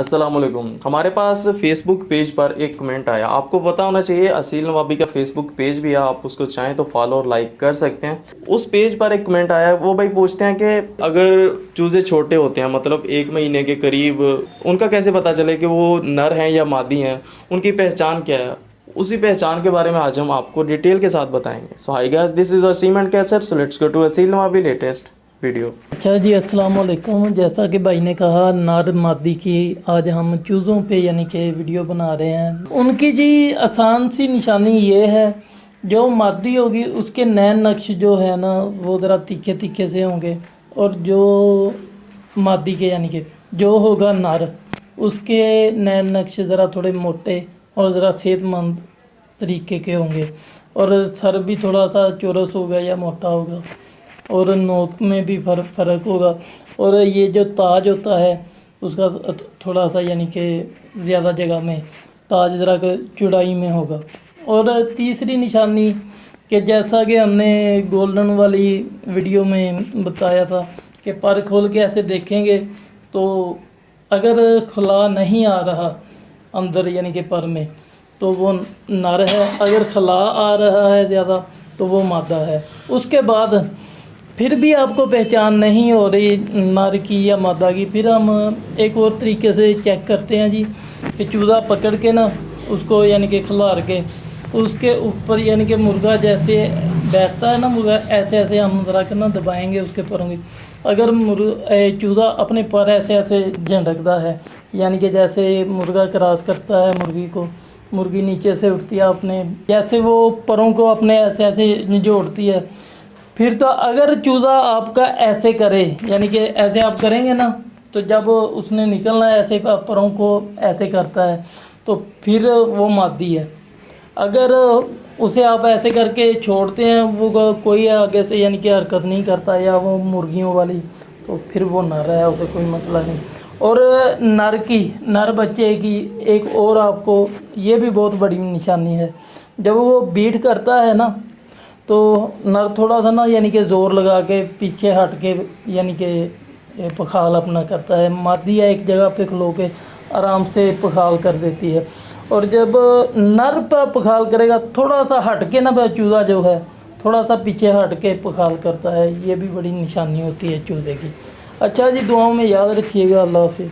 अस्सलाम वालेकुम। हमारे पास फेसबुक पेज पर एक कमेंट आया, आपको पता होना चाहिए असील नवाबी का फेसबुक पेज भी है, आप उसको चाहें तो फॉलो और लाइक कर सकते हैं। उस पेज पर एक कमेंट आया, वो भाई पूछते हैं कि अगर चूज़े छोटे होते हैं, मतलब 1 महीने के करीब, उनका कैसे पता चले कि वो नर हैं या मादी हैं, उनकी पहचान क्या है। उसी पहचान के बारे में आज हम आपको डिटेल के साथ बताएंगे। So hi guys, this is Waseem and कैसेट, so let's go to Aseel Nawabi latest video. अच्छा जी, अस्सलाम वालेकुम। जैसा कि भाई ने कहा नर मादी की, आज हम चूज़ों पे यानी कि वीडियो बना रहे हैं। उनकी जी आसान सी निशानी ये है, जो मादी होगी उसके नैन नक्श जो है ना वो ज़रा तीखे तीखे से होंगे, और जो मादी के यानी कि जो होगा नर उसके नैन नक्श ज़रा थोड़े मोटे और ज़रा सेहतमंद तरीके के होंगे, और सर भी थोड़ा सा चौरस होगा या मोटा होगा, और नोक में भी फ़र्क होगा, और ये जो ताज होता है उसका थोड़ा सा यानी कि ज़्यादा जगह में ताज ज़रा चौड़ाई में होगा। और तीसरी निशानी कि जैसा कि हमने गोल्डन वाली वीडियो में बताया था कि पर खोल के ऐसे देखेंगे तो अगर खला नहीं आ रहा अंदर यानी कि पर में तो वो नर है, अगर खला आ रहा है ज़्यादा तो वो मादा है। उसके बाद फिर भी आपको पहचान नहीं हो रही नर की या मादा की, फिर हम एक और तरीके से चेक करते हैं जी कि चूज़ा पकड़ के ना उसको यानी कि खिलार के उसके ऊपर यानी कि मुर्गा जैसे बैठता है ना, मुर्गा ऐसे ऐसे हम ज़रा के ना दबाएंगे उसके परों की। अगर चूज़ा अपने पर ऐसे ऐसे झटकता है यानी कि जैसे मुर्गा क्रॉस करता है मुर्गी को, मुर्गी नीचे से उठती है अपने, जैसे वो परों को अपने ऐसे ऐसे जोड़ती है, फिर तो अगर चूज़ा आपका ऐसे करे यानी कि ऐसे आप करेंगे ना, तो जब उसने निकलना है ऐसे परों को ऐसे करता है तो फिर वो मादी है। अगर उसे आप ऐसे करके छोड़ते हैं, वो कोई आगे से यानी कि हरकत नहीं करता या वो मुर्गियों वाली, तो फिर वो नर है, उसे कोई मसला नहीं। और नर बच्चे की एक और आपको ये भी बहुत बड़ी निशानी है, जब वो बीट करता है ना तो नर थोड़ा सा ना यानी कि ज़ोर लगा के पीछे हट के यानी कि पखाल अपना करता है। मादी है एक जगह पे खलो के आराम से पखाल कर देती है, और जब नर पर पखाल करेगा थोड़ा सा हट के ना चूज़ा जो है थोड़ा सा पीछे हट के पखाल करता है। ये भी बड़ी निशानी होती है चूज़े की। अच्छा जी, दुआओं में याद रखिएगा। अल्लाह हाफ़िज़।